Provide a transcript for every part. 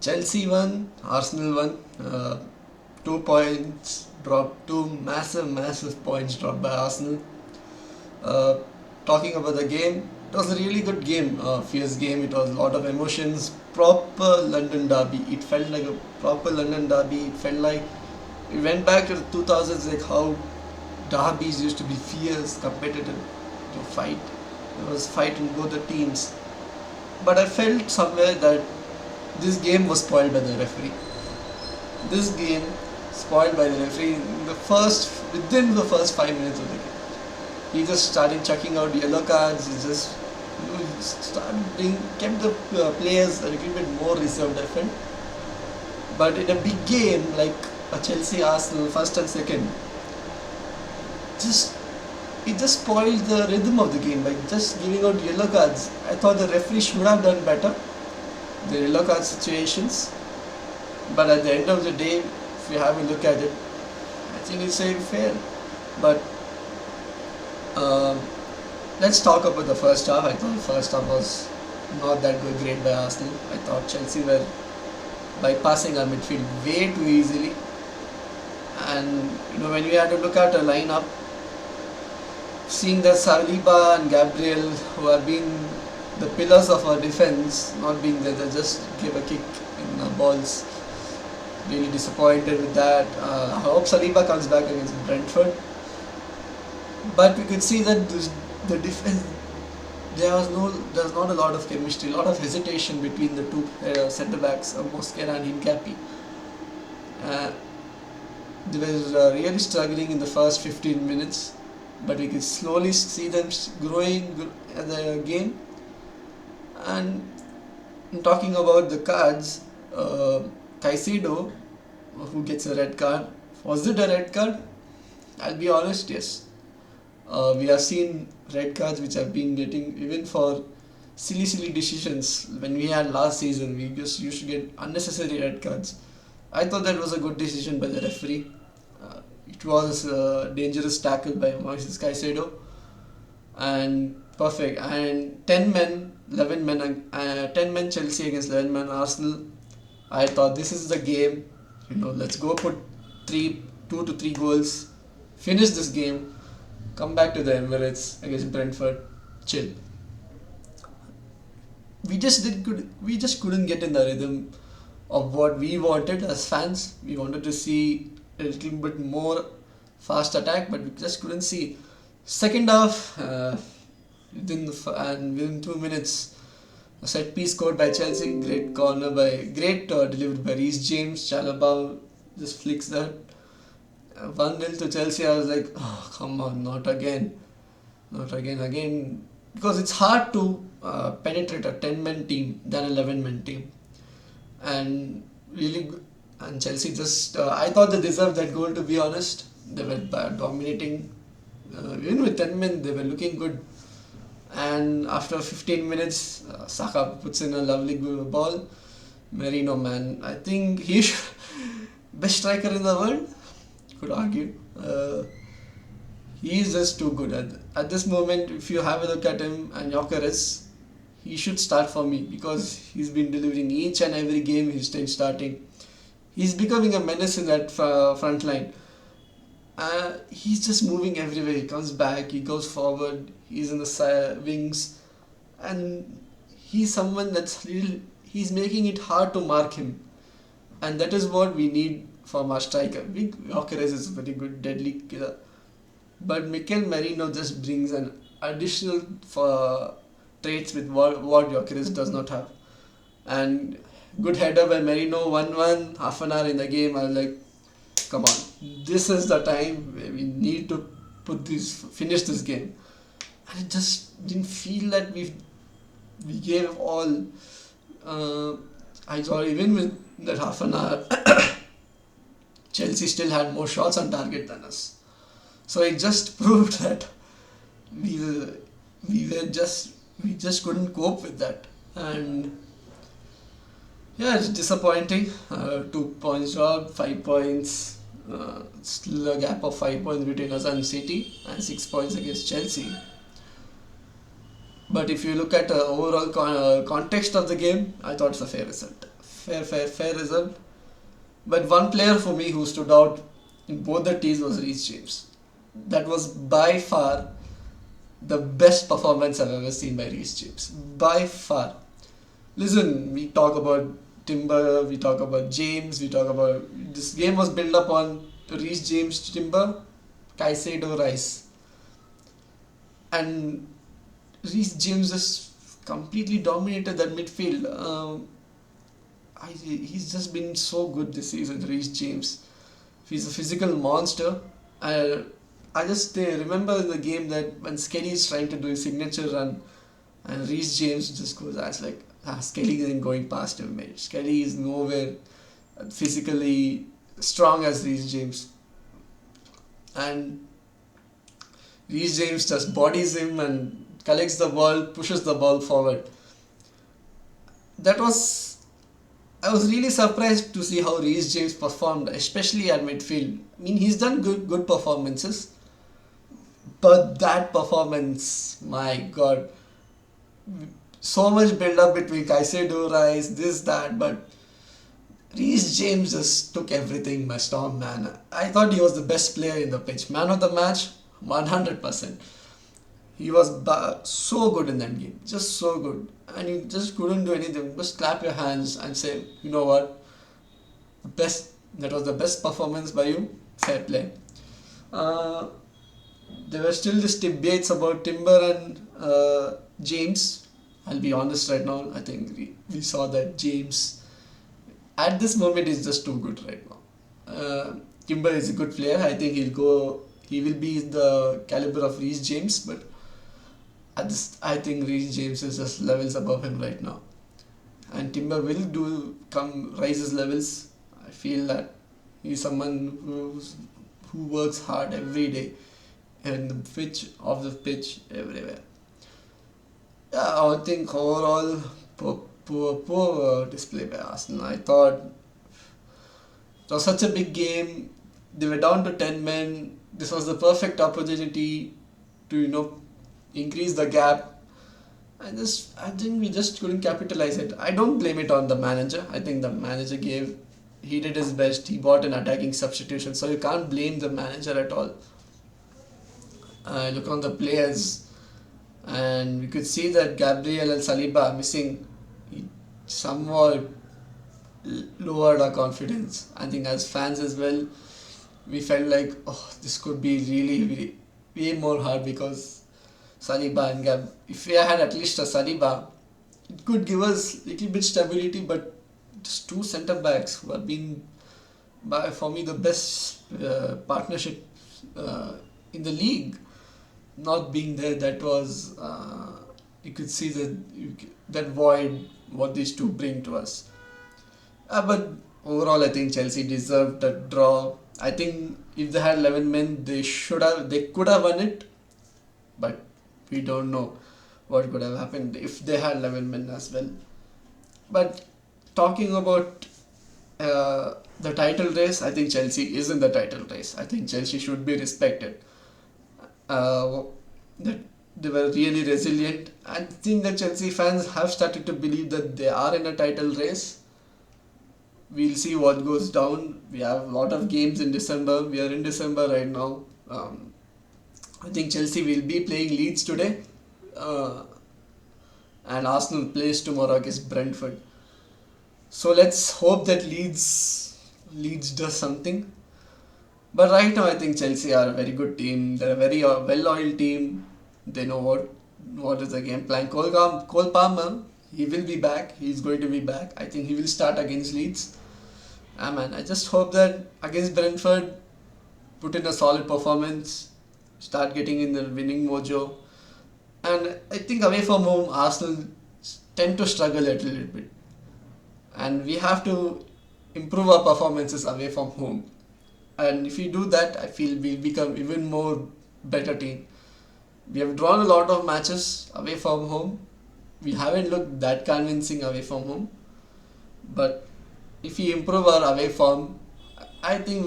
Chelsea won, Arsenal won. 2 points dropped, two massive points dropped by Arsenal. Uh, Talking about the game, it was a really good game, fierce game. It was a lot of emotions, proper London derby. It felt like a proper London derby. It felt like we went back to the 2000s, like how derbies used to be fierce, competitive, to fight. There was fight in both the teams. But I felt somewhere that this game was spoiled by the referee. This game spoiled by the referee within the first 5 minutes of the game. He just started chucking out yellow cards. He just kept the players a little bit more reserved, I felt. But in a big game like a Chelsea Arsenal first and second, just it just spoiled the rhythm of the game by just giving out yellow cards. I thought the referee should have done better the yellow card situations. But at the end of the day, if you have a look at it, I think it's fair. But um, let's talk about the first half. I thought the first half was not that great by Arsenal. I thought Chelsea were bypassing our midfield way too easily. And when we had to look at a lineup, seeing that Saliba and Gabriel, who have been the pillars of our defense, not being there, they just gave a kick in the balls. Really disappointed with that. I hope Saliba comes back against Brentford. But we could see that the defense, there's not a lot of chemistry, a lot of hesitation between the two centre backs, Mosquera and Hincapié. They were really struggling in the first 15 minutes, but we could slowly see them growing at the game. And talking about the cards, Caicedo, who gets a red card, was it a red card? I'll be honest, yes. We have seen red cards which have been getting even for silly decisions. When we had last season, we just used to get unnecessary red cards. I thought that was a good decision by the referee. It was a dangerous tackle by Moises Caicedo, and perfect. And 10 men, 11 men, 10 men Chelsea against 11 men Arsenal. I thought this is the game. Let's go put 2 to 3 goals, finish this game, come back to the Emirates against Brentford, chill. We just did good. We just couldn't get in the rhythm of what we wanted as fans. We wanted to see a little bit more fast attack, but we just couldn't see. Second half, within 2 minutes, a set piece scored by Chelsea. Great delivered by Reece James. Chalobah just flicks that. 1-0 to Chelsea. I was like, oh come on, not again, again. Because it's hard to penetrate a 10-man team than an 11-man team, and and Chelsea just. I thought they deserved that goal. To be honest, they were dominating. Even with 10 men, they were looking good. And after 15 minutes, Saka puts in a lovely ball. Merino, man, I think he's best striker in the world. Could argue. He is just too good at this moment. If you have a look at him and Gyökeres, he should start for me because he's been delivering each and every game he's been starting. He's becoming a menace in that front line. He's just moving everywhere. He comes back, he goes forward, he's in the wings, and he's someone he's making it hard to mark him, and that is what we need from our striker. Gyökeres is a very good, deadly killer, but Mikel Merino just brings an additional traits with what Gyökeres does not have. And good header by Merino, 1-1, half an hour in the game. I was like, come on, this is the time where we need to finish this game. And it just didn't feel that we gave all. I saw even with that half an hour, Chelsea still had more shots on target than us. So it just proved that we just couldn't cope with that. And yeah, it's disappointing. 2 points dropped, 5 points. Still a gap of 5 points between us and City, and 6 points against Chelsea. But if you look at the overall context of the game, I thought it's a fair result. fair result. But one player for me who stood out in both the teams was Reece James. That was by far the best performance I've ever seen by Reece James. By far. Listen, we talk about Timber, we talk about James, we talk about this game was built up on Reece James, Timber, Caicedo, Rice, and Reece James just completely dominated that midfield. He's just been so good this season, Reece James. He's a physical monster. I, I just remember in the game that when Skelly is trying to do his signature run, and Reece James just goes, I was like, Skelly isn't going past him, mate. Skelly is nowhere physically strong as Reece James. And Reece James just bodies him and collects the ball, pushes the ball forward. That was I was really surprised to see how Reece James performed, especially at midfield. I mean, he's done good performances, but that performance, my God, so much build up between Caicedo, Rice, this, that, but Reece James just took everything by storm, man. I thought he was the best player in the pitch. Man of the match, 100%. He was so good in that game, just so good. And you just couldn't do anything. Just clap your hands and say, you know what, best. That was the best performance by you. Fair play. Uh, there were still these debates about Timber and James. I'll be honest right now. I think we saw that James at this moment is just too good right now. Timber is a good player. I think he'll go. He will be the caliber of Reece James, but I think Reece James is just levels above him right now, and Timber will rise his levels. I feel that he's someone who works hard every day, in the pitch, off the pitch, everywhere. Yeah, I think overall poor display by Arsenal. I thought it was such a big game. They were down to 10 men. This was the perfect opportunity to increase the gap. I think we just couldn't capitalize it. I don't blame it on the manager. I think the manager he did his best. He bought an attacking substitution, so you can't blame the manager at all. Look on the players, and we could see that Gabriel and Saliba are missing. He somewhat lowered our confidence. I think as fans as well, we felt like, oh, this could be really way more hard because Saliba and Gab. If we had at least a Saliba, it could give us little bit stability. But just two centre backs who have been, for me, the best partnership in the league, not being there, that was you could see that void what these two bring to us. But overall, I think Chelsea deserved the draw. I think if they had 11 men, they could have won it, but we don't know what could have happened if they had 11 men as well. But talking about the title race, I think Chelsea is in the title race. I think Chelsea should be respected. That they were really resilient. I think that Chelsea fans have started to believe that they are in a title race. We'll see what goes down. We have a lot of games in December. We are in December right now. I think Chelsea will be playing Leeds today. And Arsenal plays tomorrow against Brentford. So let's hope that Leeds does something. But right now, I think Chelsea are a very good team. They're a very well-oiled team. They know what is the game plan. Cole Palmer, he will be back. He's going to be back. I think he will start against Leeds. Man, I just hope that against Brentford, put in a solid performance, start getting in the winning mojo. And I think away from home, Arsenal tend to struggle a little bit. And we have to improve our performances away from home. And if we do that, I feel we'll become even more better team. We have drawn a lot of matches away from home. We haven't looked that convincing away from home. But if we improve our away form, I think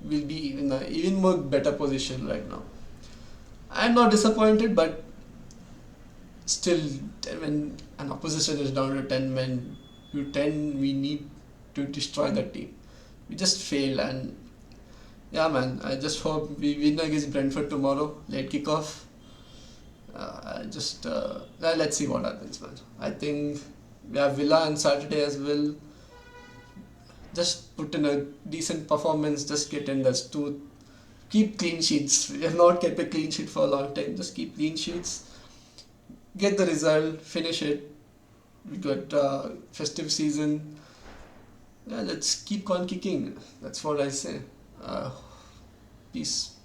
we'll be in an even more better position right now. I'm not disappointed, but still, when an opposition is down to 10 men, we need to destroy the team. We just failed, and yeah, man. I just hope we win against Brentford tomorrow, late kickoff. Let's see what happens, man. I think we have Villa on Saturday as well. Just put in a decent performance. Just get in those two. Keep clean sheets. We have not kept a clean sheet for a long time. Just keep clean sheets. Get the result. Finish it. We got festive season. Yeah, let's keep on kicking. That's what I say. Uh, Peace.